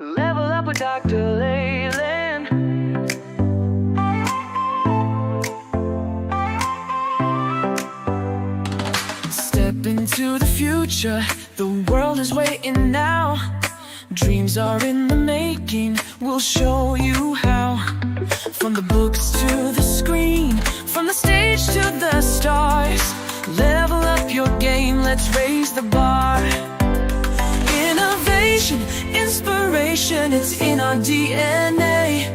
Level up with Dr. Leyland. Step into the future, the world is waiting now. Dreams are in the making, we'll show you how. From the books to the screen, from the stage to the stars. Level up your game, let's raise the bar. Innovation, inspiration, it's in our DNA.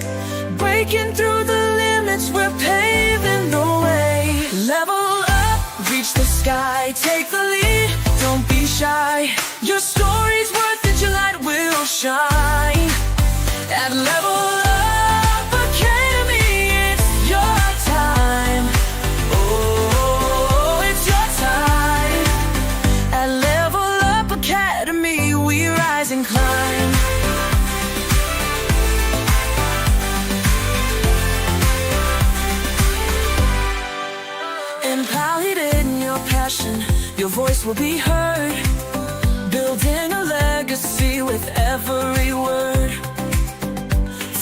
Breaking through the limits, we're paving the way. Level up, reach the sky, take the lead, don't be shy. Your story's worth it, your light will shine. At Level Up Academy, it's your time. Oh, it's your time. At Level Up Academy, we rise and climb. Empowered in your passion, your voice will be heard. Building a legacy with every word.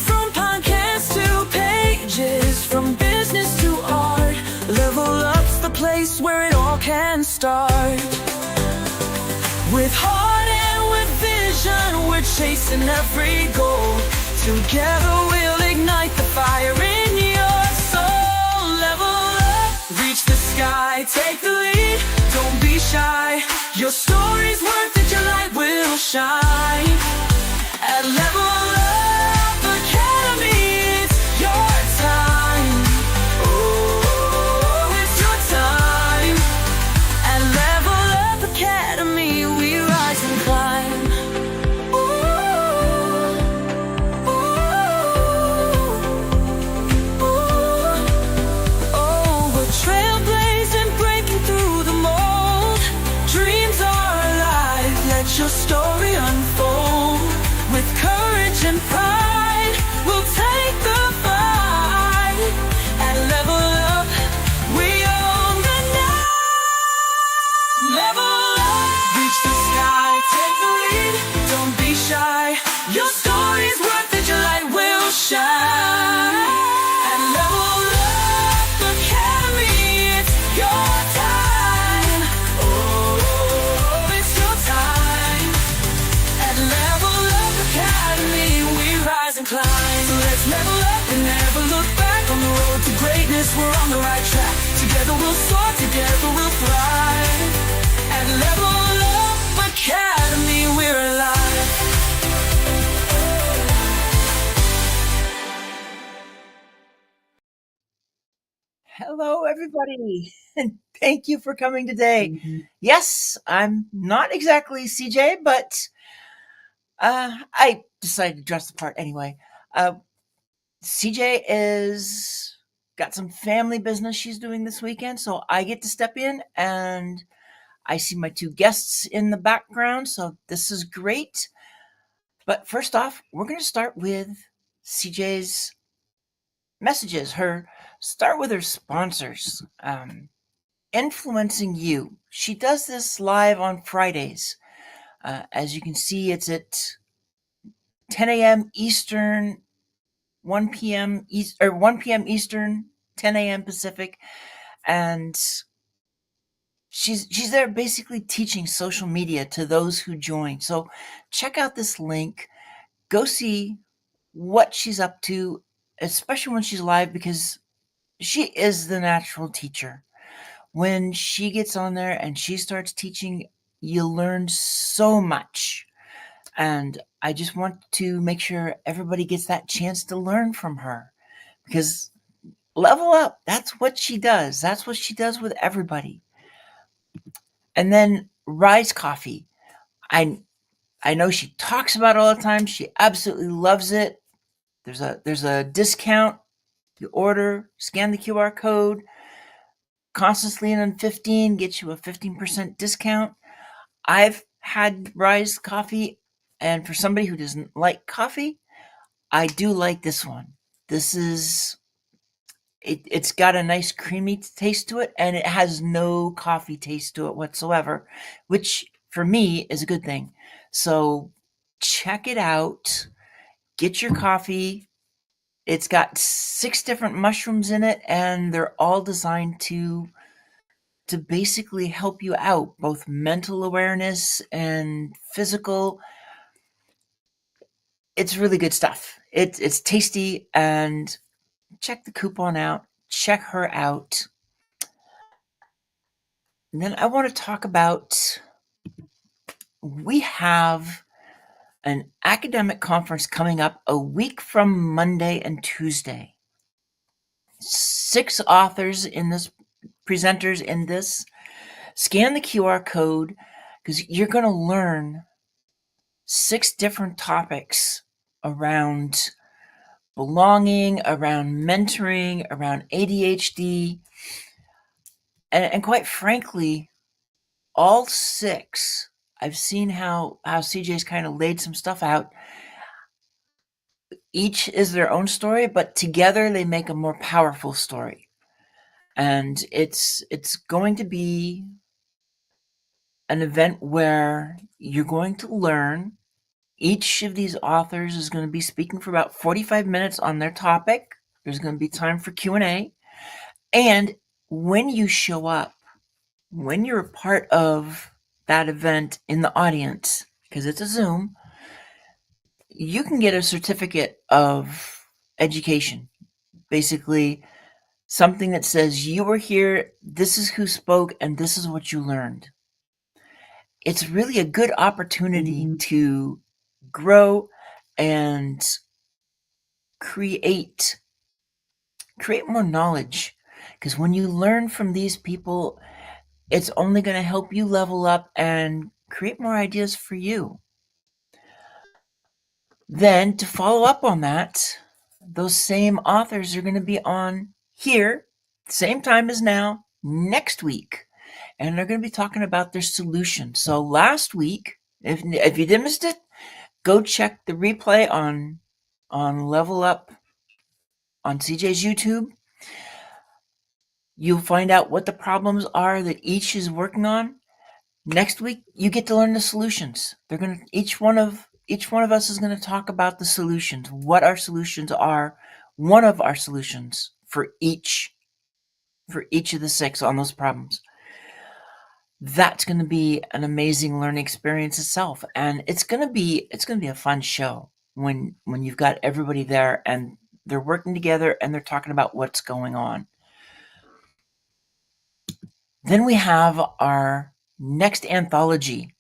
From podcasts to pages, from business to art. Level Up's the place where it all can start. With heart and with vision, we're chasing every goal. Together we'll ignite the fire in your soul. Level up, reach the sky, take the lead, don't be shy. Your story's worth it, your light will shine. At Level Up Academy, it's your time. Oh, it's your time. At Level Up Academy, we rise and climb. Ooh, ooh, ooh. Oh, we're trailblazing, breaking through the mold. Dreams are alive, let your story unfold. With courage and pride, we'll take the fight. At Level Up, we own the night. Level up, reach the sky, take the lead, don't be shy. Your story's worth it, your light will shine. At Level Up Academy, it's your time. Oh, it's your time. At Level Up Academy, we rise and climb. So let's level up and never look back. On the road to greatness, we're on the right track. Together we'll soar, together we'll thrive. At Level Up Academy, we're alive. Hello, everybody, and thank you for coming today. Yes, I'm not exactly CJ, but I decided to dress the part anyway. CJ is got some family business she's doing this weekend, so I get to step in, and I see my two guests in the background, so this is great. But first off, we're going to start with CJ's messages. Start with her sponsors. Influencing You. She does this live on Fridays. As you can see, it's at 10 a.m. Eastern, 1 p.m. 1 p.m. Eastern, 10 a.m. Pacific, and she's there basically teaching social media to those who join. So check out this link. Go see what she's up to, especially when she's live, because she is the natural teacher. When she gets on there and she starts teaching, you learn so much. And I just want to make sure everybody gets that chance to learn from her, because level up, that's what she does. That's what she does with everybody. And then Rise Coffee. I know she talks about it all the time. She absolutely loves it. There's a discount. You order, scan the QR code. Constantly in 15 gets you a 15% discount. I've had Rise Coffee, and for somebody who doesn't like coffee, I do like this one. It's got a nice creamy taste to it, and it has no coffee taste to it whatsoever, which for me is a good thing. So check it out. Get your coffee. It's got 6 different mushrooms in it, and they're all designed to basically help you out, both mental awareness and physical. It's really good stuff. It's tasty, and check the coupon out. Check her out. And then I want to talk about, we have an academic conference coming up a week from Monday and Tuesday. 6 authors in this, presenters in this. Scan the QR code, because you're going to learn 6 different topics around belonging, around mentoring, around ADHD, and quite frankly, all 6, I've seen how CJ's kind of laid some stuff out. Each is their own story, but together they make a more powerful story. And it's going to be an event where you're going to learn. Each of these authors is going to be speaking for about 45 minutes on their topic. There's going to be time for Q&A. And when you show up, when you're a part of that event in the audience, because it's a Zoom, you can get a certificate of education. Basically, something that says you were here, this is who spoke, and this is what you learned. It's really a good opportunity to grow and create more knowledge, because when you learn from these people, it's only going to help you level up and create more ideas for you. Then, to follow up on that, those same authors are going to be on here, same time as now, next week, and they're going to be talking about their solution. So last week, if you did miss it, go check the replay on Level Up on CJ's YouTube. You'll find out what the problems are that each is working on. Next week, you get to learn the solutions. They're going to, each one of us is going to talk about the solutions, what our solutions are, one of our solutions for each of the 6 on those problems. That's going to be an amazing learning experience itself, and it's going to be a fun show when you've got everybody there and they're working together and they're talking about what's going on. Then we have our next anthology,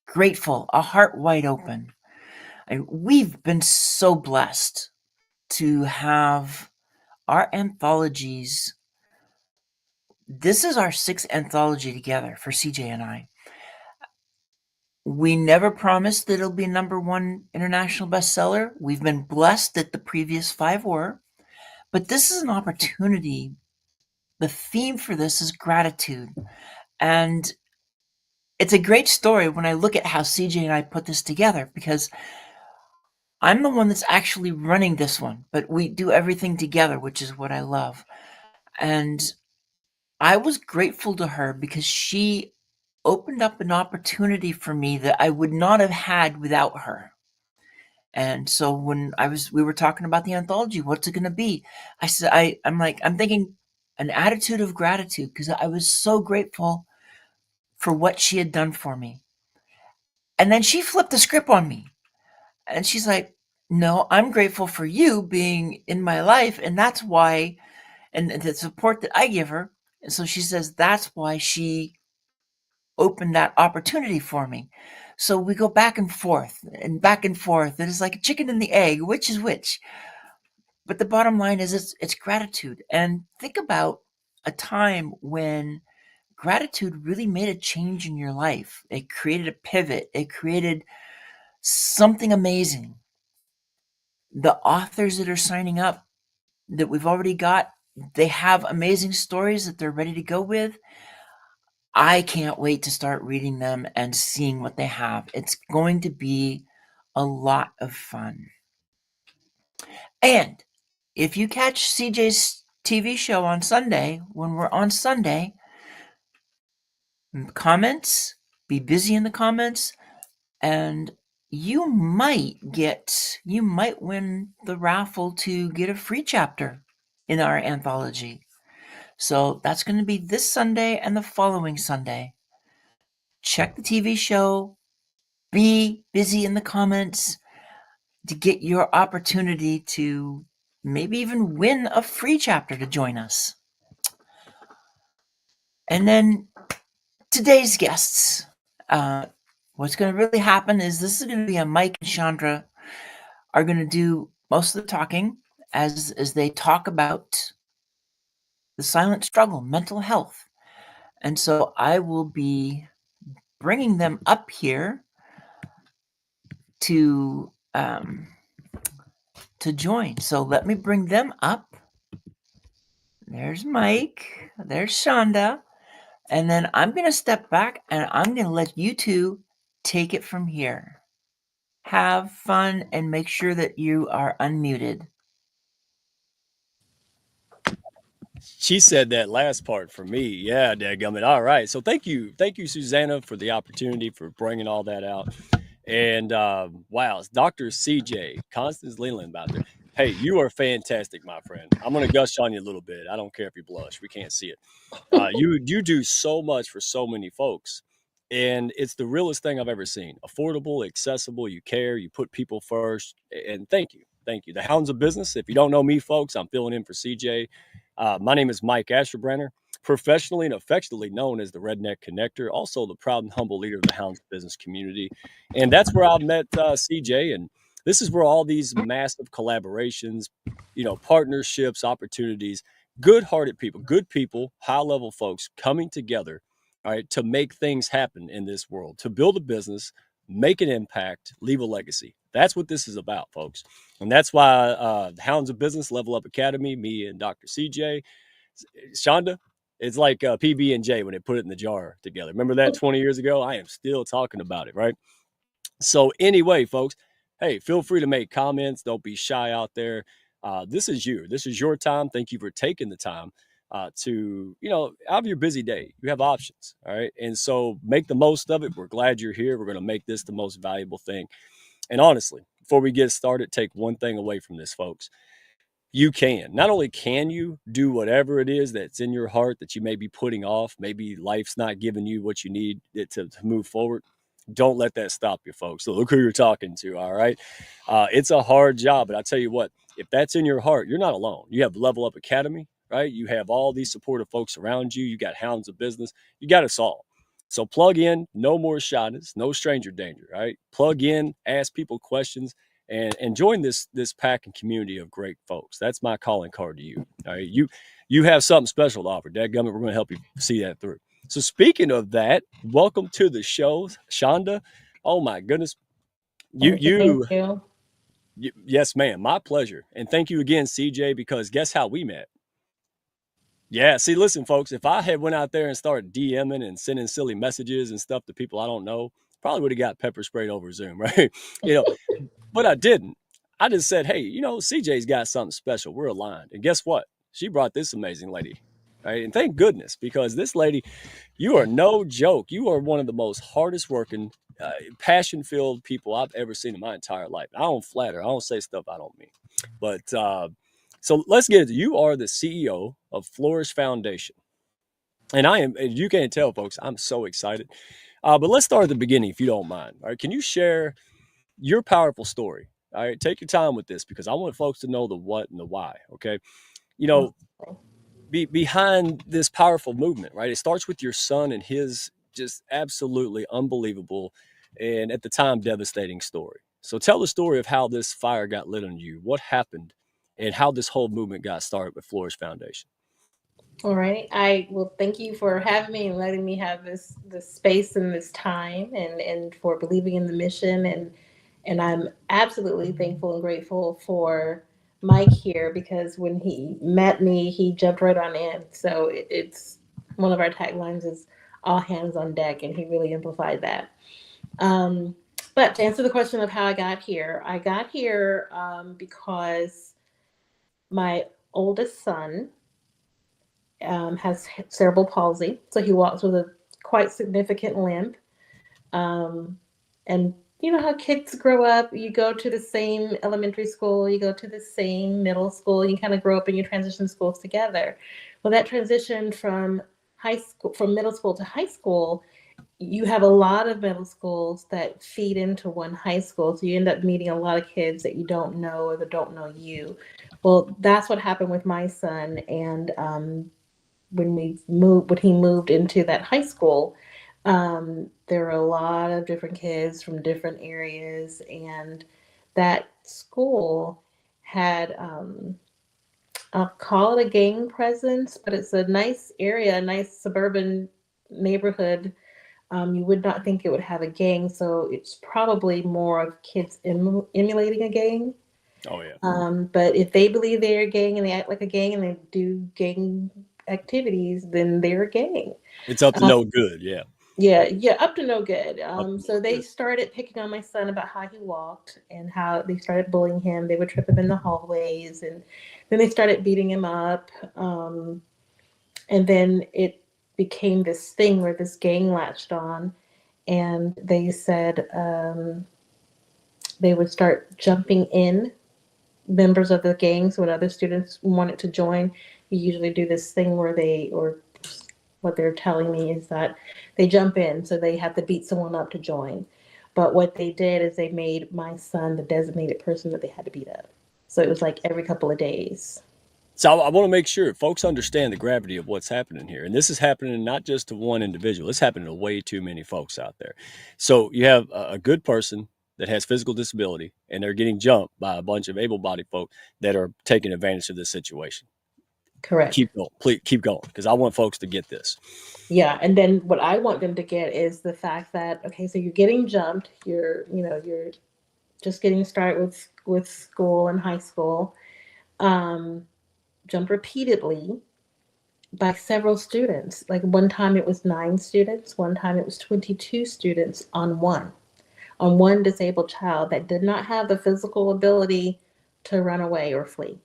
Grateful, A Heart Wide Open. And we've been so blessed to have our anthologies. This is our 6th anthology together for CJ and I. We never promised that it'll be #1 international bestseller. We've been blessed that the previous 5 were. But this is an opportunity. The theme for this is gratitude. And it's a great story when I look at how CJ and I put this together, because I'm the one that's actually running this one, but we do everything together, which is what I love. And I was grateful to her because she opened up an opportunity for me that I would not have had without her. And so when we were talking about the anthology, what's it going to be? I said, I'm thinking an attitude of gratitude, because I was so grateful for what she had done for me. And then she flipped the script on me. And she's like, no, I'm grateful for you being in my life. And that's why, and the support that I give her. And so she says, that's why she opened that opportunity for me. So we go back and forth and back and forth. And it's like a chicken and the egg, which is which. But the bottom line is it's gratitude. And think about a time when gratitude really made a change in your life. It created a pivot. It created something amazing. The authors that are signing up that we've already got, they have amazing stories that they're ready to go with. I can't wait to start reading them and seeing what they have. It's going to be a lot of fun. And if you catch CJ's TV show on Sunday, when we're on Sunday, comments, be busy in the comments, and you might win the raffle to get a free chapter in our anthology. So that's going to be this Sunday and the following Sunday. Check the TV show, be busy in the comments to get your opportunity to maybe even win a free chapter to join us. And then today's guests. What's going to really happen is this is going to be a Mike and Chandra are going to do most of the talking as they talk about the silent struggle, mental health. And so I will be bringing them up here to join. So let me bring them up. There's Mike. There's Shonda. And then I'm going to step back and I'm going to let you two take it from here. Have fun and make sure that you are unmuted. She said that last part for me. Yeah, dadgummit. All right. So thank you, Susanna, for the opportunity for bringing all that out. And wow, it's Dr. CJ, Constance Leland out there. Hey, you are fantastic, my friend. I'm gonna gush on you a little bit. I don't care if you blush. We can't see it. You do so much for so many folks, and it's the realest thing I've ever seen. Affordable, accessible. You care. You put people first. And thank you, thank you. The Hounds of Business. If you don't know me, folks, I'm filling in for CJ. My name is Mike Asherbrenner, professionally and affectionately known as the Redneck Connector, also the proud and humble leader of the Hounds business community. And that's where I met CJ. And this is where all these massive collaborations, partnerships, opportunities, good-hearted people, high-level folks coming together, all right, to make things happen in this world, to build a business, make an impact, leave a legacy. That's what this is about, folks. And that's why the Hounds of Business Level Up Academy, me and Dr. CJ, Shonda, it's like PB and J when they put it in the jar together. Remember that 20 years ago? I am still talking about it, right? So anyway, folks, hey, feel free to make comments. Don't be shy out there. This is you. This is your time. Thank you for taking the time to, out of your busy day. You have options, all right? And so make the most of it. We're glad you're here. We're going to make this the most valuable thing. And honestly, before we get started, take one thing away from this, folks. You can. Not only can you do whatever it is that's in your heart that you may be putting off, maybe life's not giving you what you need to move forward. Don't let that stop you, folks. So look who you're talking to, all right? It's a hard job, but I tell you what, if that's in your heart, you're not alone. You have Level Up Academy, right? You have all these supportive folks around you. You got Hounds of Business. You got us all. So plug in, no more shyness, no stranger danger, right? Plug in, ask people questions, and join this pack and community of great folks. That's my calling card to you. All right, you have something special to offer. Dadgummit, we're going to help you see that through. So speaking of that, welcome to the show, Shonda. Oh my goodness, Thank you. yes, ma'am, my pleasure, and thank you again, CJ. Because guess how we met? Yeah, see, listen, folks, if I had went out there and started DMing and sending silly messages and stuff to people I don't know, probably would have got pepper sprayed over Zoom, right? But I didn't. I just said, hey, CJ's got something special. We're aligned. And guess what? She brought this amazing lady. Right? And thank goodness, because this lady, you are no joke. You are one of the most hardest working, passion-filled people I've ever seen in my entire life. I don't flatter. I don't say stuff I don't mean. But so let's get it. You are the CEO of Flourish Foundation. And you can't tell, folks, I'm so excited. But let's start at the beginning, if you don't mind. All right. Can you share your powerful story? All right. Take your time with this, because I want folks to know the what and the why. Okay. Behind this powerful movement, right? It starts with your son and his just absolutely unbelievable and at the time devastating story. So tell the story of how this fire got lit on you, what happened, and how this whole movement got started with Flourish Foundation. All right. I will thank you for having me and letting me have this space and this time, and for believing in the mission, and I'm absolutely thankful and grateful for Mike here, because when he met me, he jumped right on in. So it's one of our taglines is all hands on deck, and he really amplified that. But to answer the question of how I got here because my oldest son has cerebral palsy, so he walks with a quite significant limp. And you know how kids grow up, you go to the same elementary school, you go to the same middle school, you kind of grow up in your transition schools together. Well, that transition from high school, from middle school to high school, you have a lot of middle schools that feed into one high school. So you end up meeting a lot of kids that you don't know or that don't know you. Well, that's what happened with my son. And when he moved into that high school, there were a lot of different kids from different areas, and that school had I'll call it a gang presence, but it's a nice area, a nice suburban neighborhood. You would not think it would have a gang, so it's probably more of kids emulating a gang. Oh yeah, But if they believe they're a gang and they act like a gang and they do gang activities, then they're a gang. it's up to Um, no good. Yeah, yeah, yeah, up to no good. up to no So they good. started picking on my son about how he walked and how they started bullying him. They would trip him in the hallways, and then they started beating him up. And then it became this thing where this gang latched on, and they said they would start jumping in members of the gangs when other students wanted to join. You usually do this thing where or what they're telling me is that they jump in, so they have to beat someone up to join. But what they did is they made my son the designated person that they had to beat up. So it was like every couple of days. So I want to make sure folks understand the gravity of what's happening here. And this is happening not just to one individual, it's happening to way too many folks out there. So you have a good person that has physical disability and they're getting jumped by a bunch of able bodied folk that are taking advantage of this situation. Correct. Keep going. Please keep going because I want folks to get this. Yeah, and then what I want them to get is the fact that okay, so you're getting jumped, you're just getting started with school and high school, um, jumped repeatedly by several students. Like one time it was 9 students, one time it was 22 students on one disabled child that did not have the physical ability to run away or flee.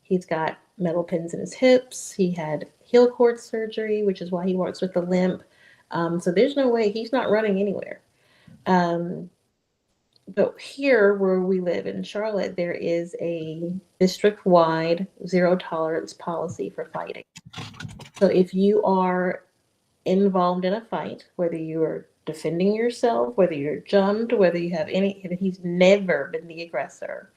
He's got metal pins in his hips. He had heel cord surgery, which is why he works with the limp. So there's no way he's not running anywhere. Um, but here, where we live in Charlotte, there is a district wide zero tolerance policy for fighting. So if you are involved in a fight, whether you are defending yourself, whether you're jumped, whether you have any, and he's never been the aggressor,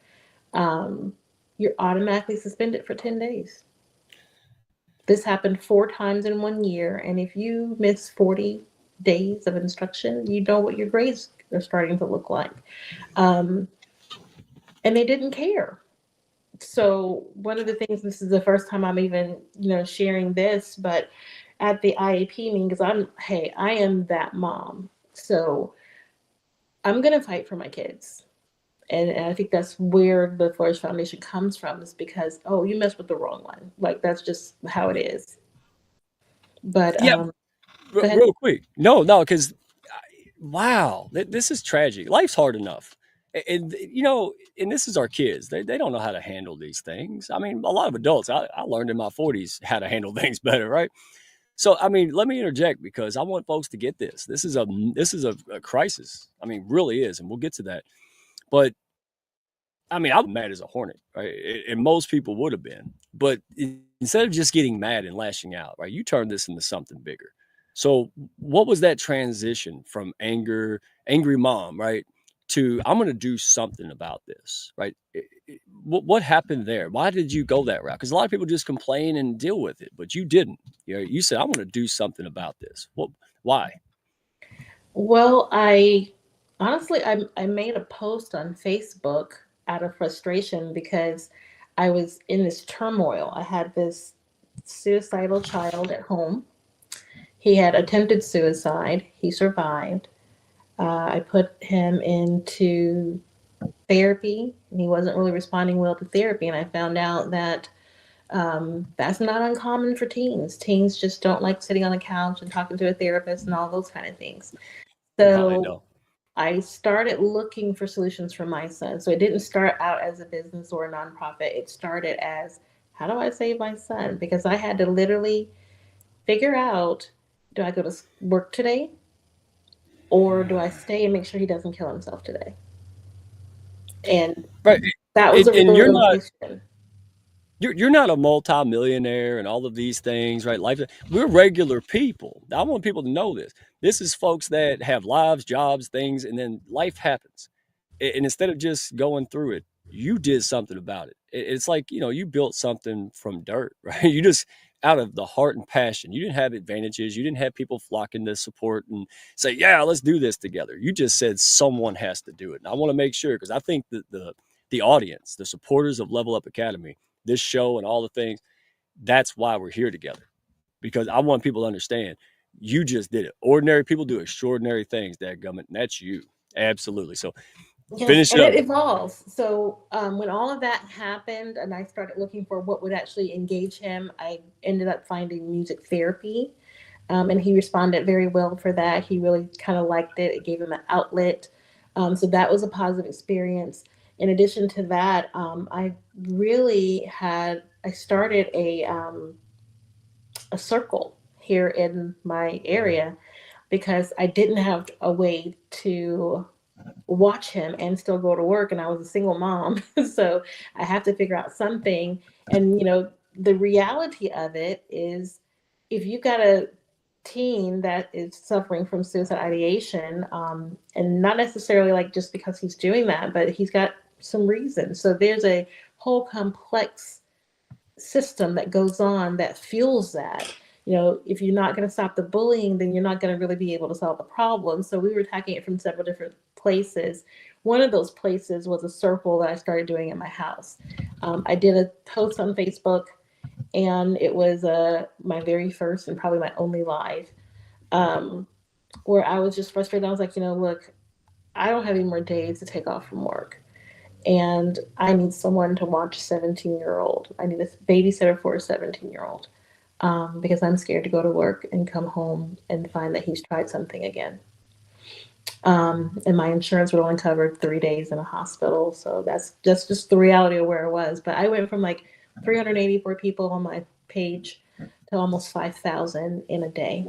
um, you're automatically suspended for 10 days. This happened 4 times in 1 year. And if you miss 40 days of instruction, you know what your grades are starting to look like. Um, and they didn't care. So one of the things, this is the first time I'm even, sharing this, but at the IEP meeting, because I am that mom. So I'm going to fight for my kids. And I think that's where the Flourish Foundation comes from, is because, oh, you messed with the wrong one. Like, that's just how it is. But Yeah, go ahead. real quick. No, because wow, this is tragic. Life's hard enough. And this is our kids. They don't know how to handle these things. I mean, a lot of adults, I learned in my 40s how to handle things better, right? So, I mean, let me interject because I want folks to get this. This is a crisis. I mean, really is, and we'll get to that. But I mean, I'm mad as a hornet, right? And most people would have been. But instead of just getting mad and lashing out, right, you turn this into something bigger. So, what was that transition from angry mom, right, to I'm going to do something about this, right? What happened there? Why did you go that route? Because a lot of people just complain and deal with it, but you didn't. You said I'm going to do something about this. What? Why? Well, I honestly, I made a post on Facebook out of frustration because I was in this turmoil. I had this suicidal child at home. He had attempted suicide. He survived. I put him into therapy, and he wasn't really responding well to therapy. And I found out that that's not uncommon for teens. Teens just don't like sitting on the couch and talking to a therapist and all those kind of things. No, they So don't. I started looking for solutions for my son. So it didn't start out as a business or a nonprofit. It started as, how do I save my son? Because I had to literally figure out, do I go to work today? or do I stay and make sure he doesn't kill himself today? And Right. that was a And you're not realization. you're not a multimillionaire and all of these things, right? Life, we're regular people. I want people to know this. This is folks that have lives, jobs, things, and then life happens. And instead of just going through it, you did something about it. It's like, you built something from dirt, right? You just out of the heart and passion. You didn't have advantages. You didn't have people flocking to support and say, yeah, let's do this together. You just said someone has to do it. And I want to make sure, because I think that the audience, the supporters of Level Up Academy, this show and all the things, that's why we're here together. Because I want people to understand you just did it. Ordinary people do extraordinary things, dadgummit, and that's you. Absolutely. So Yes, finish and up. it evolves. So when all of that happened, and I started looking for what would actually engage him, I ended up finding music therapy, and he responded very well for that. He really kind of liked it. It gave him an outlet. So that was a positive experience. In addition to that, I started a circle here in my area because I didn't have a way to watch him and still go to work, and I was a single mom. So I have to figure out something. And the reality of it is, if you've got a teen that is suffering from suicide ideation, and not necessarily like just because he's doing that, but he's got some reasons. So there's a whole complex system that goes on that fuels that. If you're not going to stop the bullying, then you're not going to really be able to solve the problem. So we were attacking it from several different places. One of those places was a circle that I started doing at my house. I did a post on Facebook, and it was my very first and probably my only live, um, where I was just frustrated. I was like, look, I don't have any more days to take off from work, and I need someone to watch a 17-year-old. I need a babysitter for a 17-year-old, because I'm scared to go to work and come home and find that he's tried something again. And my insurance would only cover 3 days in a hospital. So that's just the reality of where it was. But I went from like 384 people on my page to almost 5,000 in a day,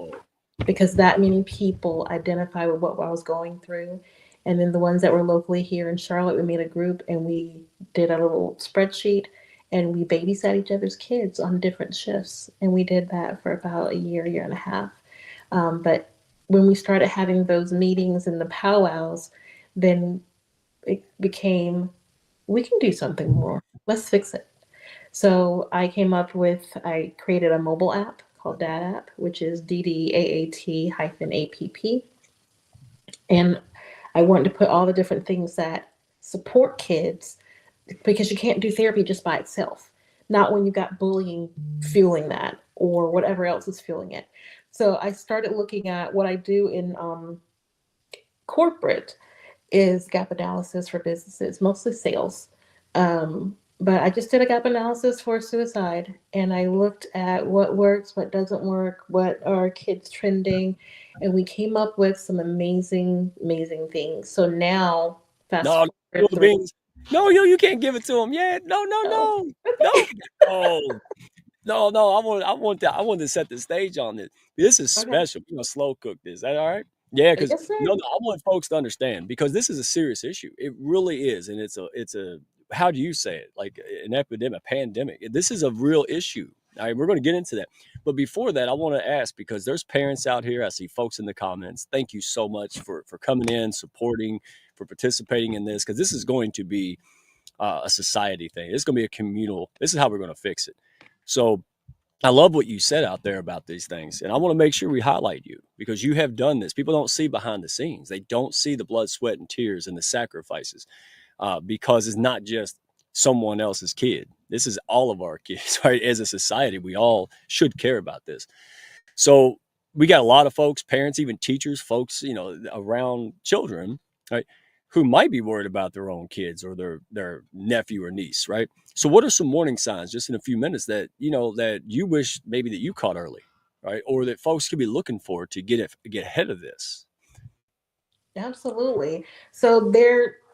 because that many people identify with what I was going through. And then the ones that were locally here in Charlotte, we made a group and we did a little spreadsheet, and we babysat each other's kids on different shifts. And we did that for about a year and a half. But when we started having those meetings and the powwows, then it became, we can do something more. Let's fix it. So I created a mobile app called Dad App, which is DDAAT-APP. And I wanted to put all the different things that support kids, because you can't do therapy just by itself. Not when you've got bullying fueling that or whatever else is fueling it. So I started looking at what I do in corporate is gap analysis for businesses, mostly sales. But I just did a gap analysis for suicide, and I looked at what works, what doesn't work, what are kids trending, and we came up with some amazing, amazing things. So now, fast No, no, forward through. beans. No, you can't give it to him yet. No, no, Oh, no, no. Oh, no, no. I want to set the stage on this. This is okay. special. We're gonna slow cook this. Is that all right? Yeah, because Yes, sir. no, no. I want folks to understand, because this is a serious issue. It really is, and it's a how do you say it? Like an epidemic, a pandemic. This is a real issue. All right, we're going to get into that. But before that, I want to ask, because there's parents out here. I see folks in the comments. Thank you so much for coming in, supporting, for participating in this, because this is going to be a society thing. It's going to be a communal. This is how we're going to fix it. So I love what you said out there about these things. And I want to make sure we highlight you, because you have done this. People don't see behind the scenes. They don't see the blood, sweat, and tears and the sacrifices, because it's not just someone else's kid. This is all of our kids, right? As a society, we all should care about this. So we got a lot of folks, parents, even teachers, folks, around children, right, who might be worried about their own kids or their nephew or niece, right? So what are some warning signs, just in a few minutes, that that you wish maybe that you caught early, right, or that folks could be looking for to get ahead of this? Absolutely.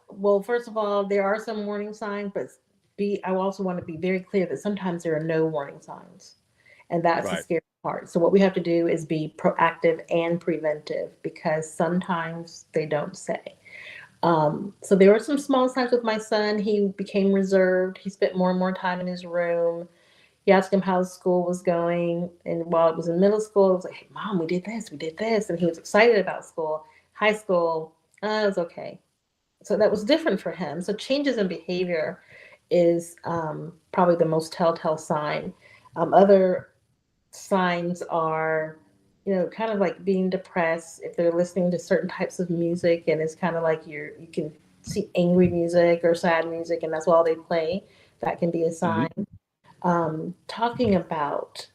Well, first of all, there are some warning signs, but I also want to be very clear that sometimes there are no warning signs. And that's the Right. scary part. So what we have to do is be proactive and preventive because sometimes they don't say. So there were some small signs with my son. He became reserved. He spent more and more time in his room. You asked him how school was going, and while it was in middle school, it was like, "Hey, Mom, we did this," and he was excited about school. High school, it was okay. So that was different for him. So changes in behavior is probably the most telltale sign. Other signs are, kind of like being depressed if they're listening to certain types of music, and it's kind of like you can see angry music or sad music, and that's all they play. That can be a sign. Mm-hmm. Talking about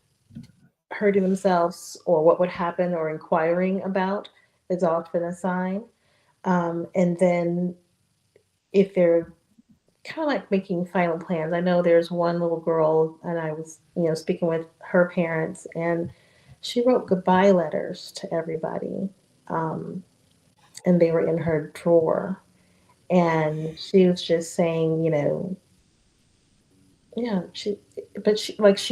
hurting themselves or what would happen or inquiring about is often a sign. And then if they're kind of like making final plans, I know there's one little girl, and I was, speaking with her parents, and she wrote goodbye letters to everybody, um, and they were in her drawer. And she was just saying, yeah, she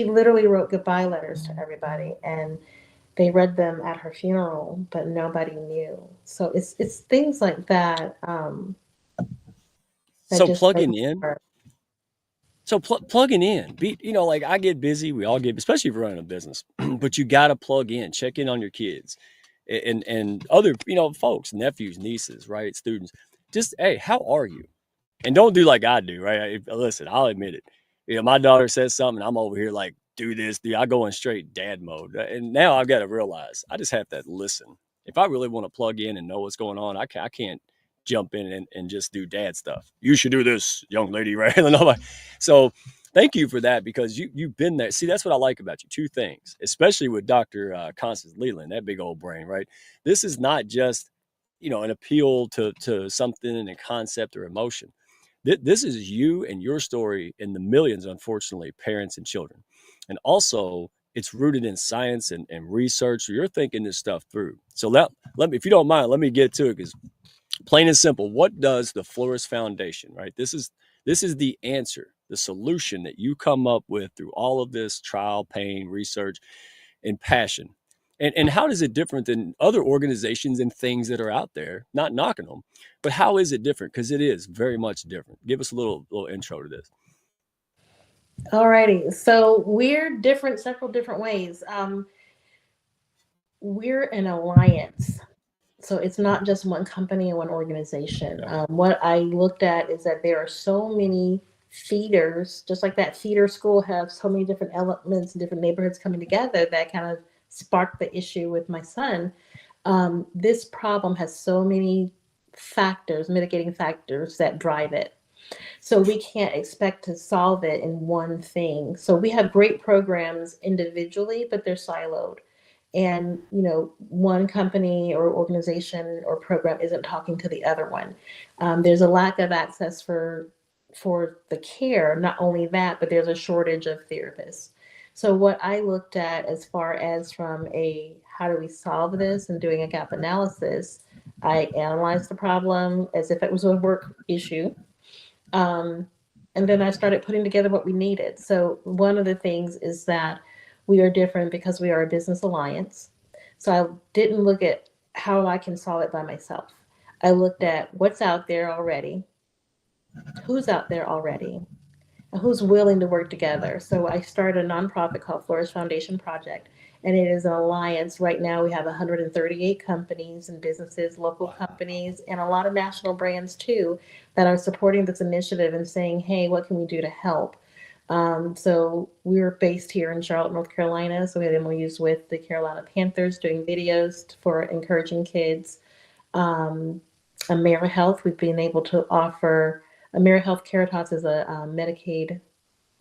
literally wrote goodbye letters to everybody, and they read them at her funeral, but nobody knew. So it's things like that that So just break plugging my in, heart. plugging in, like I get busy, we all get, especially if you're running a business, but you got to plug in, check in on your kids and other, folks, nephews, nieces, right? Students. Just, hey, how are you? And don't do like I do, right? Listen, I'll admit it. My daughter says something, I'm over here like, do this, I go in straight dad mode. And now I've got to realize I just have to listen. If I really want to plug in and know what's going on, I can't jump in and just do dad stuff. You should do this, young lady, right? So thank you for that, because you've been there. See, that's what I like about you. Two things, especially with Dr. Constance Leland, that big old brain, right? This is not just, an appeal to something and a concept or emotion. This is you and your story and the millions, unfortunately, parents and children. And also, it's rooted in science and research. So you're thinking this stuff through. So let me, if you don't mind, let me get to it, because plain and simple, what does the Flourish Foundation, right? This is the answer, the solution that you come up with through all of this trial, pain, research, and passion. And how is it different than other organizations and things that are out there? Not knocking them, but how is it different? Because it is very much different. Give us a little intro to this. Alrighty, so we're different several different ways. We're an alliance. So it's not just one company and one organization. Okay. What I looked at is that there are so many feeders, just like that feeder school has so many different elements, different neighborhoods coming together that kind of sparked the issue with my son. This problem has so many factors, mitigating factors that drive it. So we can't expect to solve it in one thing. So we have great programs individually, but they're siloed. And one company or organization or program isn't talking to the other one. There's a lack of access for the care. Not only that, but there's a shortage of therapists. So what I looked at as far as from a how do we solve this and doing a gap analysis, I analyzed the problem as if it was a work issue. Um, and then I started putting together what we needed. So one of the things is that we are different because we are a business alliance. So I didn't look at how I can solve it by myself. I looked at what's out there already, who's out there already, and who's willing to work together. So I started a nonprofit called Flourish Foundation Project, and it is an alliance. Right now, we have 138 companies and businesses, local companies, and a lot of national brands too that are supporting this initiative and saying, "Hey, what can we do to help?" So we're based here in Charlotte, North Carolina. So we have MOUs with the Carolina Panthers doing videos for encouraging kids. AmeriHealth, we've been able to offer AmeriHealth Caritas is a Medicaid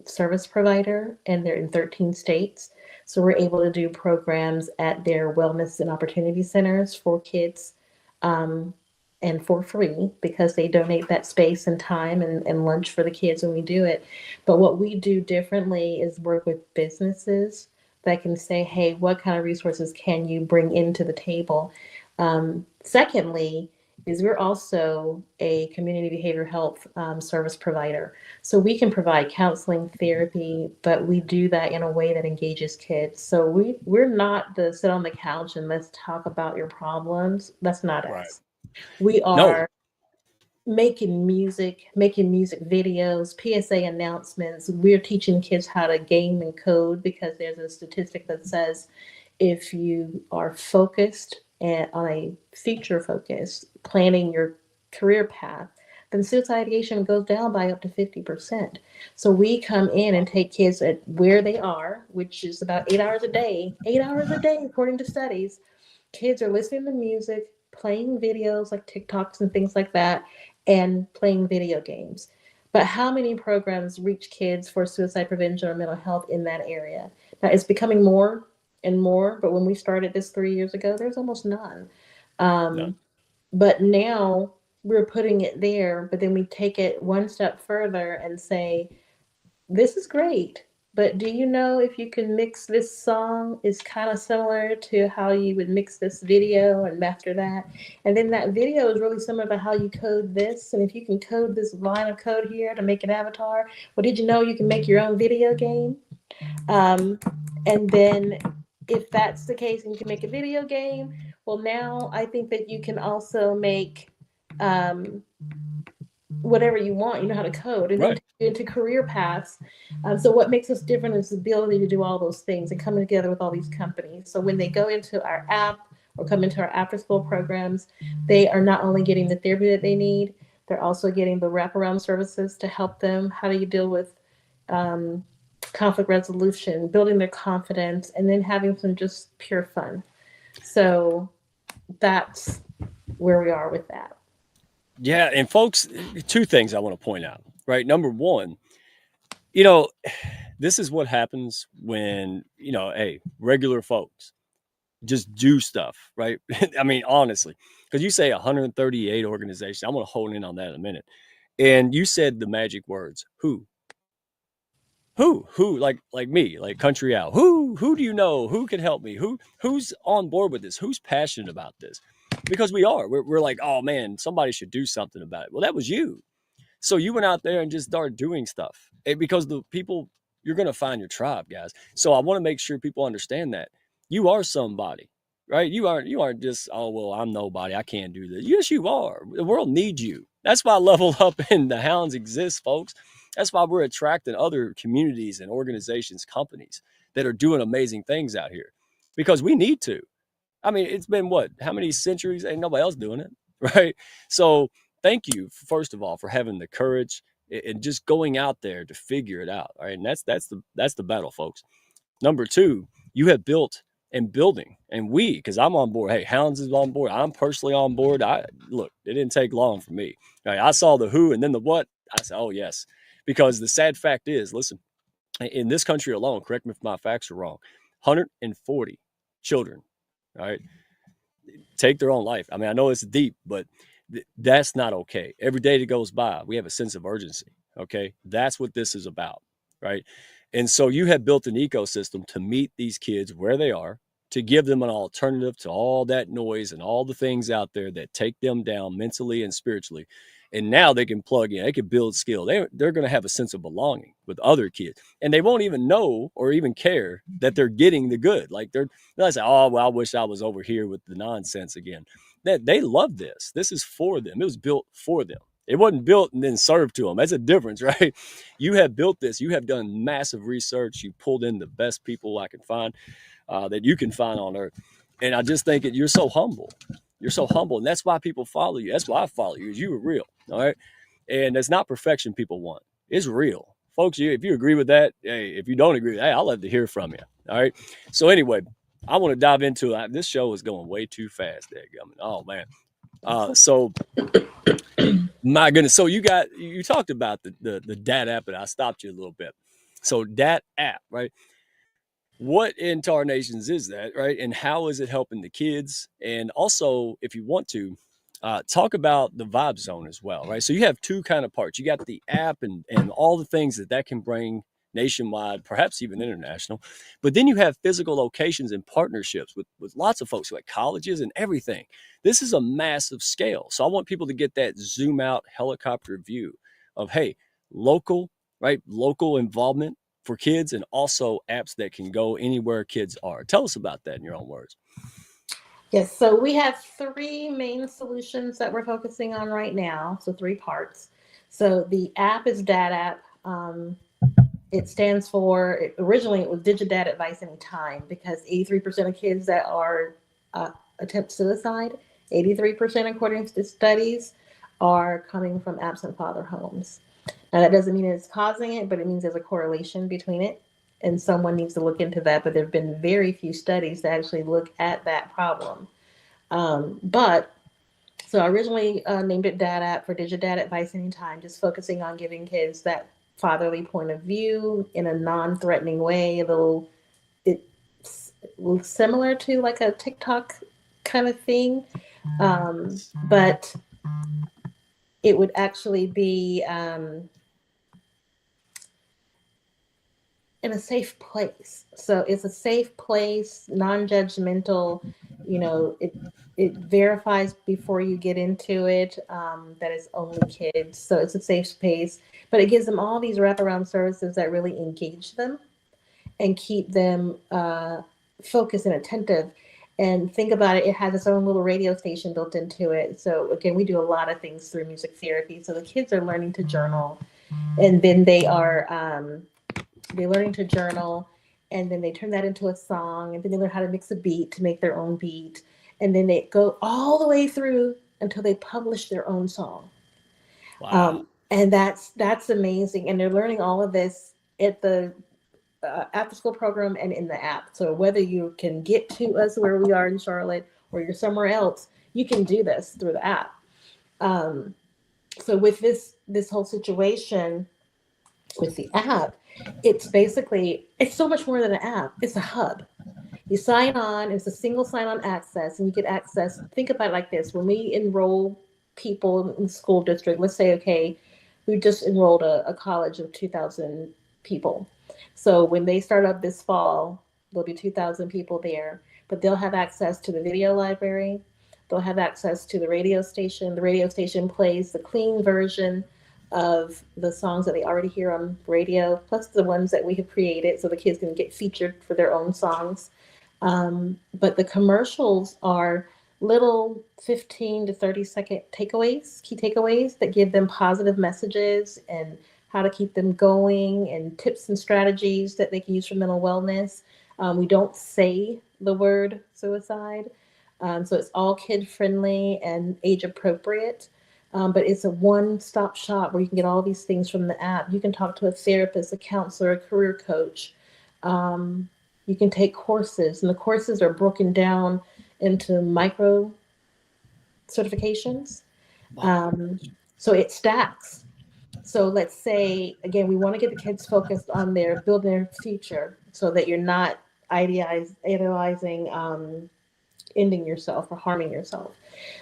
service provider, and they're in 13 states. So we're able to do programs at their wellness and opportunity centers for kids, and for free because they donate that space and time and lunch for the kids when we do it. But what we do differently is work with businesses that can say, hey, what kind of resources can you bring into the table? Secondly, is we're also a community behavioral health service provider. So we can provide counseling, therapy, but we do that in a way that engages kids. So we're not the sit on the couch and let's talk about your problems. That's not Right. us. We No. are making music videos, PSA announcements. We're teaching kids how to game and code because there's a statistic that says if you are focused and on a future focus, planning your career path, then suicidation goes down by up to 50%. So we come in and take kids at where they are, which is about 8 hours a day, 8 hours a day, according to studies. Kids are listening to music, playing videos like TikToks and things like that, and playing video games. But how many programs reach kids for suicide prevention or mental health in that area? Now it's becoming more and more, but when we started this 3 years ago, there's almost none. No. But now we're putting it there, but then we take it one step further and say, this is great, but do you know if you can mix this song is kind of similar to how you would mix this video and master that? And then that video is really similar to how you code this. And if you can code this line of code here to make an avatar, well, did you know you can make your own video game? Um, and then if that's the case and you can make a video game, well, now I think that you can also make um, whatever you want, you know how to code, and then Right. into career paths. So what makes us different is the ability to do all those things and coming together with all these companies. So when they go into our app or come into our after school programs, they are not only getting the therapy that they need, they're also getting the wraparound services to help them. How do you deal with um, conflict resolution, building their confidence, and then having some just pure fun. So that's where we are with that. Yeah. And folks, two things I want to point out, right? Number one, you know, this is what happens when, hey, regular folks just do stuff, right? I mean, honestly, because you say 138 organizations, I'm going to hone in on that in a minute. And you said the magic words, who, like me, like country out, who do you know? Who can help me? Who's on board with this? Who's passionate about this? Because we're like, oh man, somebody should do something about it. Well, that was you. So you went out there and just started doing stuff. Because the people, you're going to find your tribe, guys. So I want to make sure people understand that you are somebody, right? You aren't just, oh, well, I'm nobody. I can't do this. Yes, you are. The world needs you. That's why Level Up and the Hounds exist, folks. That's why we're attracting other communities and organizations, companies that are doing amazing things out here because we need to. I mean, it's been what? How many centuries? Ain't nobody else doing it, right? So thank you, first of all, for having the courage and just going out there to figure it out. All right. And that's the battle, folks. Number two, you have built and building, and because I'm on board. Hey, Hounds is on board. I'm personally on board. Look, it didn't take long for me. All right, I saw the who and then the what. I said, oh yes, because the sad fact is, listen, in this country alone, correct me if my facts are wrong, 140 children, all right, take their own life. I mean, I know it's deep, but that's not okay. Every day that goes by, we have a sense of urgency. Okay. That's what this is about. Right. And so you have built an ecosystem to meet these kids where they are, to give them an alternative to all that noise and all the things out there that take them down mentally and spiritually. And now they can plug in, they can build skill. They're going to have a sense of belonging with other kids. And they won't even know or even care that they're getting the good. Like they'll say, oh, well, I wish I was over here with the nonsense again. They love this. This is for them. It was built for them. It wasn't built and then served to them. That's a difference, right? You have built this. You have done massive research. You pulled in the best people I can find, that you can find on earth. And I just think you're so humble. You're so humble. And that's why people follow you. That's why I follow you, is you were real. All right. And it's not perfection people want. It's real. Folks, if you agree with that, hey, if you don't agree with that, hey, I'd love to hear from you. All right. So anyway, I want to dive into it. This show is going way too fast. Oh man. So my goodness. So you talked about the DAT app, and I stopped you a little bit. So DAT app, right? What in tarnations is that, right? And how is it helping the kids? And also, if you want to, talk about the vibe zone as well, right? So you have two kind of parts. You got the app and all the things that can bring nationwide, perhaps even international. But then you have physical locations and partnerships with lots of folks, like colleges and everything. This is a massive scale. So I want people to get that zoom out helicopter view of, hey, local, right? Local involvement for kids, and also apps that can go anywhere kids are. Tell us about that in your own words. Yes, so we have three main solutions that we're focusing on right now. So three parts. So the app is DAT app. It stands for, originally it was Digidad Advice Anytime, because 83% of kids that are attempt suicide, 83% according to the studies, are coming from absent father homes. Now that doesn't mean it's causing it, but it means there's a correlation between it, and someone needs to look into that. But there have been very few studies that actually look at that problem. But so I originally named it DAD app for Digidad Advice Anytime, just focusing on giving kids that fatherly point of view in a non-threatening way. It's similar to like a TikTok kind of thing, but it would actually be in a safe place. So it's a safe place, non-judgmental. You know, it verifies before you get into it that it's only kids. So it's a safe space, but it gives them all these wraparound services that really engage them and keep them focused and attentive. And think about it, it has its own little radio station built into it. So again, we do a lot of things through music therapy. So the kids are learning to journal, and then they're learning to journal, and then they turn that into a song, and then they learn how to mix a beat to make their own beat, and then they go all the way through until they publish their own song. Wow. And that's amazing, and they're learning all of this at the after school program and in the app. So whether you can get to us where we are in Charlotte or you're somewhere else, you can do this through the app. So with this whole situation with the app, it's so much more than an app. It's a hub. You sign on, it's a single sign-on access, and you get access. Think about it like this. When we enroll people in the school district, let's say, okay, we just enrolled a college of 2,000 people. So when they start up this fall, there'll be 2,000 people there, but they'll have access to the video library. They'll have access to the radio station. The radio station plays the clean version of the songs that they already hear on radio, plus the ones that we have created, so the kids can get featured for their own songs. But the commercials are little 15 to 30-second takeaways, key takeaways that give them positive messages and how to keep them going, and tips and strategies that they can use for mental wellness. We don't say the word suicide, so it's all kid friendly and age appropriate. But it's a one-stop shop where you can get all these things from the app. You can talk to a therapist, a counselor, a career coach. You can take courses, and the courses are broken down into micro certifications. So it stacks. So let's say, again, we want to get the kids focused on building their future, so that you're not idealizing ending yourself or harming yourself.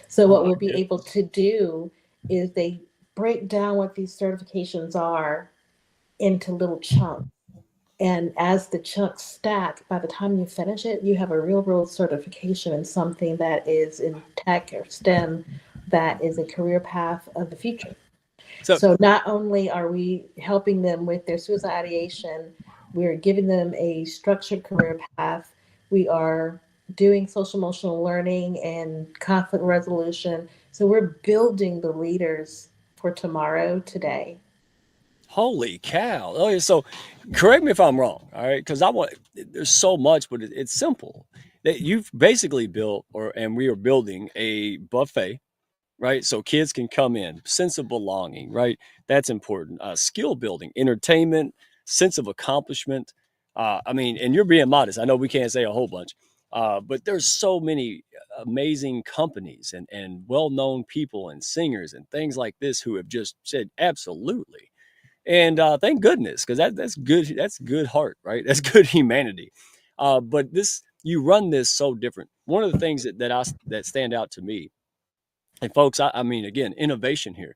So what we'll be able to do is they break down what these certifications are into little chunks. And as the chunks stack, by the time you finish it, you have a real certification in something that is in tech or STEM, that is a career path of the future. So not only are we helping them with their suicide ideation, we're giving them a structured career path. We are doing social emotional learning and conflict resolution. So we're building the leaders for tomorrow, today. Holy cow. Okay, so correct me if I'm wrong, all right? Because there's so much, but it's simple. That you've basically built, and we are building a buffet, right? So kids can come in, sense of belonging, right? That's important. Skill building, entertainment, sense of accomplishment. And you're being modest. I know we can't say a whole bunch, but there's so many amazing companies and well-known people and singers and things like this who have just said absolutely. And thank goodness, because that's good. That's good heart, right? That's good humanity. But you run this so different. One of the things that stand out to me, and folks, I mean, again, innovation here.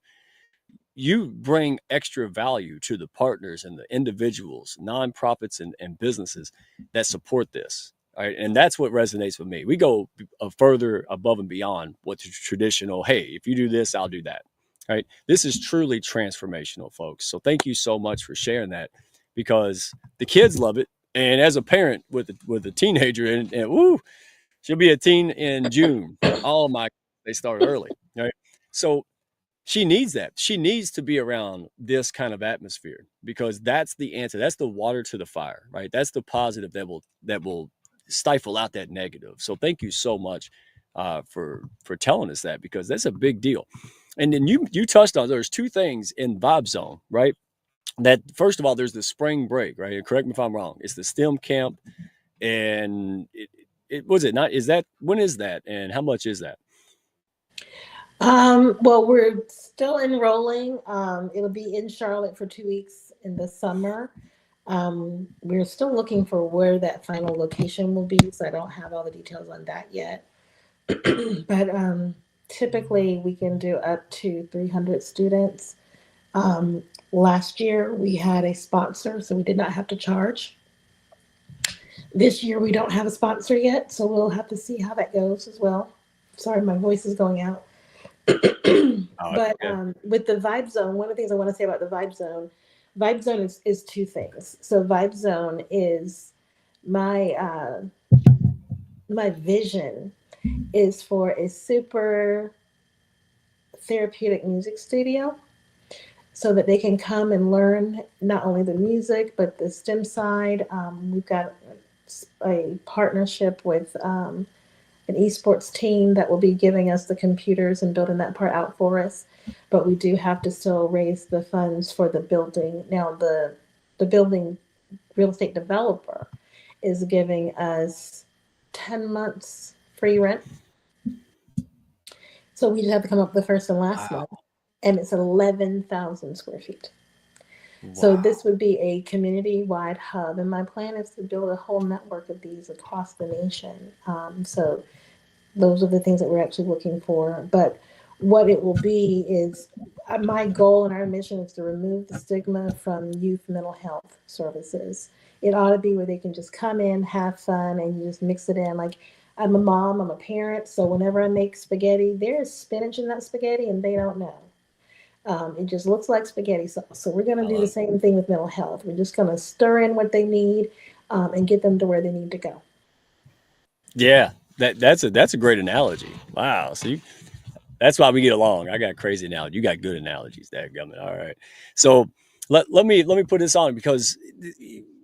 you bring extra value to the partners and the individuals, nonprofits, and businesses that support this. Right. And that's what resonates with me. We go further above and beyond what's traditional. Hey, if you do this, I'll do that. Right. This is truly transformational, folks. So thank you so much for sharing that, because the kids love it. And as a parent with a teenager, and woo, she'll be a teen in June. All my they start early. Right. So she needs that. She needs to be around this kind of atmosphere, because that's the answer. That's the water to the fire, right? That's the positive that will stifle out that negative. So thank you so much for telling us that, because that's a big deal. And then you touched on, there's two things in Vibe Zone, right? That first of all, there's the spring break, right? And correct me if I'm wrong. It's the STEM camp, and it was it not? Is that, when is that, and how much is that? Well, we're still enrolling. It'll be in Charlotte for 2 weeks in the summer. We're still looking for where that final location will be, so I don't have all the details on that yet. But typically, we can do up to 300 students. Um, Last year, we had a sponsor, so we did not have to charge. This year, we don't have a sponsor yet, so we'll have to see how that goes as well. Sorry, my voice is going out. Oh, But okay. with the Vibe Zone, one of the things I want to say about the Vibe Zone is two things. So Vibe Zone is my my vision is for a super therapeutic music studio, so that they can come and learn not only the music but the STEM side. We've got a partnership with an esports team that will be giving us the computers and building that part out for us. But we do have to still raise the funds for the building. Now, the building real estate developer is giving us 10 months free rent. So we just have to come up with the first and last Wow. month. And it's 11,000 square feet. So Wow. this would be a community-wide hub. And my plan is to build a whole network of these across the nation. So those are the things that we're actually looking for. But what it will be is my goal and our mission is to remove the stigma from youth mental health services. It ought to be where they can just come in, have fun, and you just mix it in. Like, I'm a mom, I'm a parent, so whenever I make spaghetti, there is spinach in that spaghetti, and they don't know. It just looks like spaghetti sauce. So we're going to I do the love it. same thing with mental health. We're just going to stir in what they need, and get them to where they need to go. Yeah, that's a great analogy. Wow. See, that's why we get along. I got crazy analogy. You got good analogies there, Gummit. All right. So let me put this on, because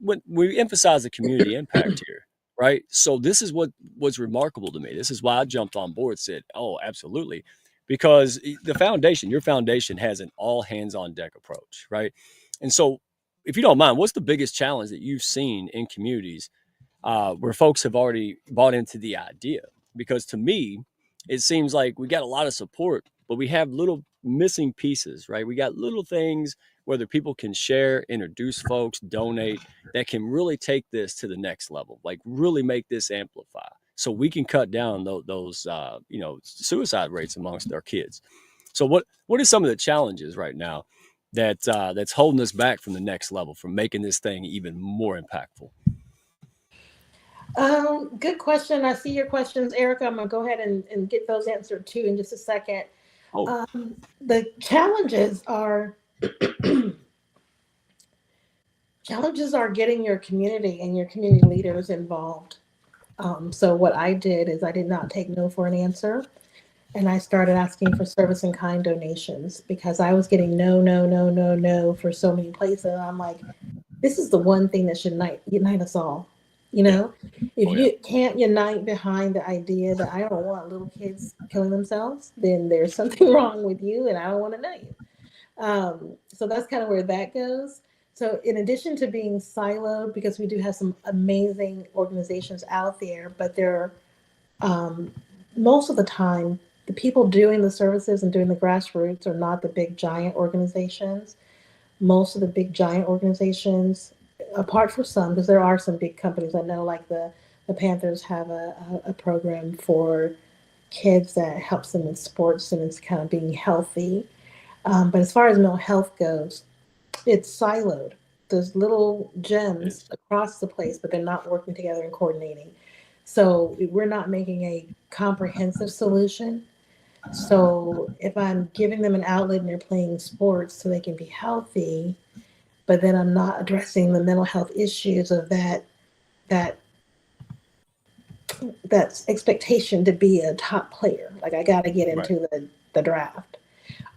when we emphasize the community impact here, right? So this is what's remarkable to me. This is why I jumped on board, said, oh, absolutely. Because the foundation, your foundation has an all hands on deck approach, right? And so if you don't mind, what's the biggest challenge that you've seen in communities where folks have already bought into the idea? Because to me, it seems like we got a lot of support, but we have little missing pieces, right? We got little things, whether people can share, introduce folks, donate, that can really take this to the next level, like really make this amplify, so we can cut down those suicide rates amongst our kids. So what are some of the challenges right now that's holding us back from the next level, from making this thing even more impactful? Good question. I see your questions, Erica. I'm gonna go ahead and get those answered too in just a second. Oh, The challenges are getting your community and your community leaders involved. So what I did is I did not take no for an answer, and I started asking for service in kind donations because I was getting no, no, no, no, no for so many places. And I'm like, this is the one thing that should unite us all. You yeah. know, if Oh, yeah. you can't unite behind the idea that I don't want little kids killing themselves, then there's something wrong with you, and I don't want to know you. So that's kind of where that goes. So, in addition to being siloed, because we do have some amazing organizations out there, but they're um, most of the time, the people doing the services and doing the grassroots are not the big giant organizations. Most of the big giant organizations, apart from some, because there are some big companies I know, like the Panthers have a program for kids that helps them in sports and it's kind of being healthy. But as far as mental health goes, it's siloed. There's little gems Yes. across the place, but they're not working together and coordinating. So we're not making a comprehensive solution. So if I'm giving them an outlet and they're playing sports so they can be healthy, but then I'm not addressing the mental health issues of that that expectation to be a top player. Like I got to get Right. into the draft.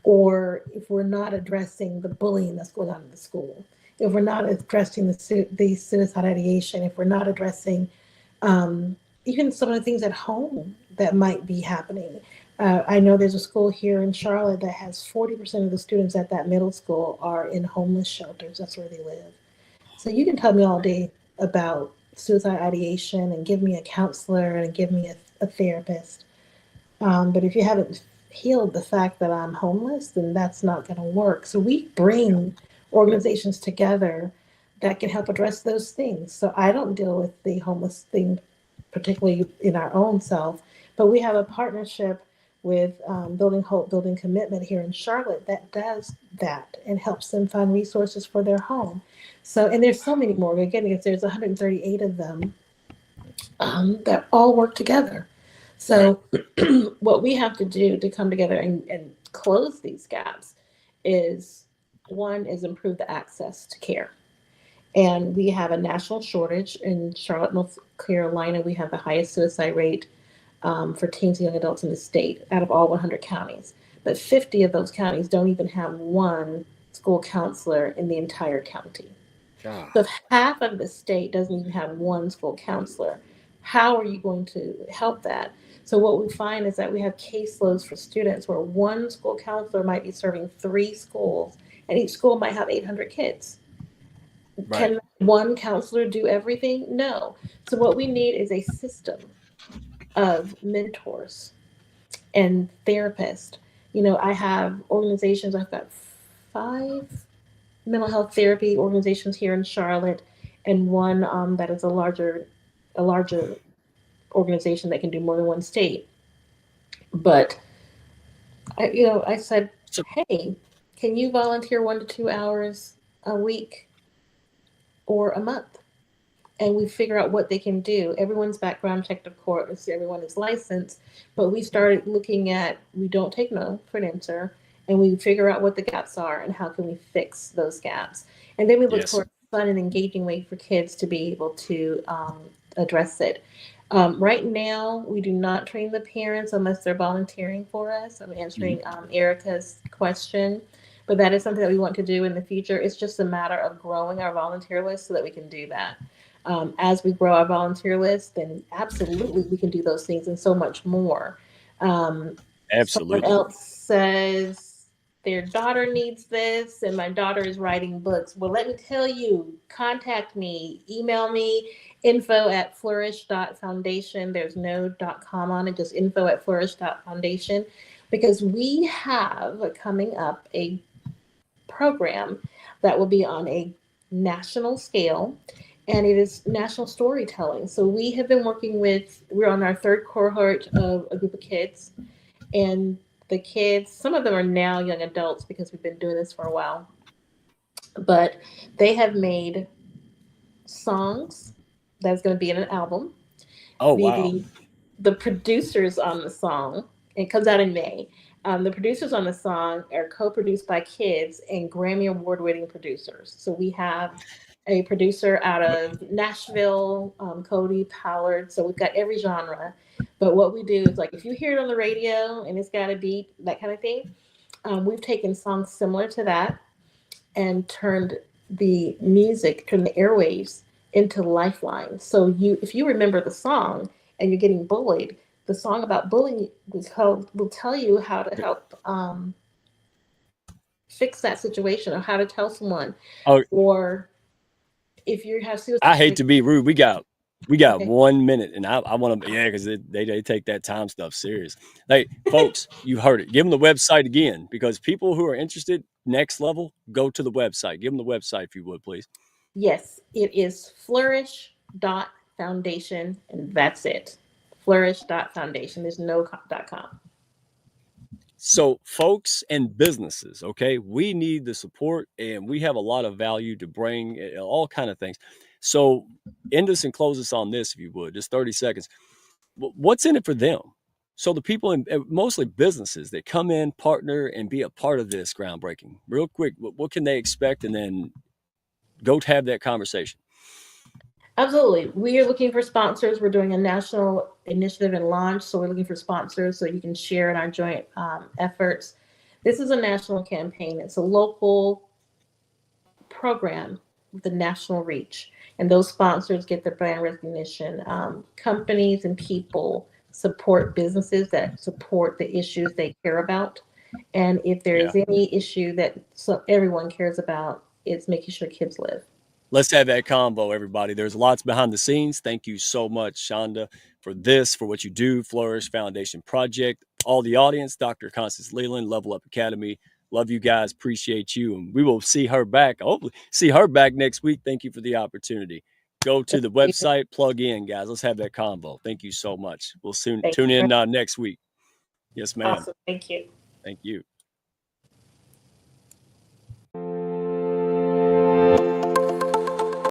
Or if we're not addressing the bullying that's going on in the school, if we're not addressing the suicide ideation, if we're not addressing um, even some of the things at home that might be happening. I know there's a school here in Charlotte that has 40% of the students at that middle school are in homeless shelters. That's where they live. So you can tell me all day about suicide ideation and give me a counselor and give me a therapist. But if you haven't healed the fact that I'm homeless, then that's not going to work. So we bring organizations together that can help address those things. So I don't deal with the homeless thing, particularly in our own self, but we have a partnership with Building Hope, Building Commitment here in Charlotte that does that and helps them find resources for their home. So, and there's so many more. Again, there's 138 of them that all work together. Right. So, what we have to do to come together and close these gaps is one is improve the access to care. And we have a national shortage in Charlotte, North Carolina. We have the highest suicide rate for teens and young adults in the state out of all 100 counties. But 50 of those counties don't even have one school counselor in the entire county. God. So if half of the state doesn't even have one school counselor, how are you going to help that? So what we find is that we have caseloads for students where one school counselor might be serving 3 schools, and each school might have 800 kids. Right. Can one counselor do everything? No. So what we need is a system of mentors and therapists. I have organizations. I've got 5 mental health therapy organizations here in Charlotte, and one that is a larger organization that can do more than one state. But I said, So hey, can you volunteer 1 to 2 hours a week or a month? And we figure out what they can do. Everyone's background checked, of course, everyone is licensed, but we started looking at, we don't take no for an answer, and we figure out what the gaps are and how can we fix those gaps. And then we look yes. for a fun and engaging way for kids to be able to address it. Right now, we do not train the parents unless they're volunteering for us. I'm Mhm. answering Erica's question, but that is something that we want to do in the future. It's just a matter of growing our volunteer list so that we can do that. As we grow our volunteer list, then absolutely we can do those things and so much more. Someone Absolutely. else says their daughter needs this, and my daughter is writing books. Well, let me tell you, contact me, email me, info@flourish.foundation. There's no .com on it, just info@flourish.foundation, because we have coming up a program that will be on a national scale, and it is national storytelling. So we have been working with, we're on our third cohort of a group of kids, and the kids, some of them are now young adults because we've been doing this for a while, but they have made songs that's going to be in an album. Oh wow. The the producers on the song, it comes out in May. The producers on the song are co-produced by kids and Grammy award-winning producers. So we have a producer out of Nashville, Cody Pollard. So we've got every genre. But what we do is, like, if you hear it on the radio and it's got a beat, that kind of thing, we've taken songs similar to that and turned the airwaves into lifelines. So if you remember the song and you're getting bullied, the song about bullying will tell you how to help fix that situation, or how to tell someone. Oh, Or if you have suicide, I hate to be rude. We got okay, 1 minute, and I want to, yeah, because they take that time stuff serious. Like, folks, you heard it. Give them the website again, because people who are interested next level, go to the website. Give them the website if you would, please. yes, it is flourish.foundation, and that's it. Flourish.foundation. There's no .com. So folks and businesses, okay, we need the support, and we have a lot of value to bring, all kind of things. So end us and close us on this, if you would, just 30 seconds. What's in it for them? So the people in mostly businesses that come in, partner, and be a part of this groundbreaking. Real quick, what can they expect? And then go to have that conversation. Absolutely. We are looking for sponsors. We're doing a national initiative and launch. So we're looking for sponsors so you can share in our joint efforts. This is a national campaign. It's a local program with a national reach. And those sponsors get the brand recognition. Companies and people support businesses that support the issues they care about. And if there is any issue that everyone cares about, it's making sure kids live. Let's have that combo, everybody. There's lots behind the scenes. Thank you so much, Shonda, for this, for what you do, Flourish Foundation Project. All the audience, Dr. Constance Leland, Level Up Academy. Love you guys. Appreciate you. And we will see her back. Hopefully see her back next week. Thank you for the opportunity. Go to the website, plug in, guys. Let's have that combo. Thank you so much. We'll soon tune in next week. Yes, ma'am. Awesome. Thank you. Thank you.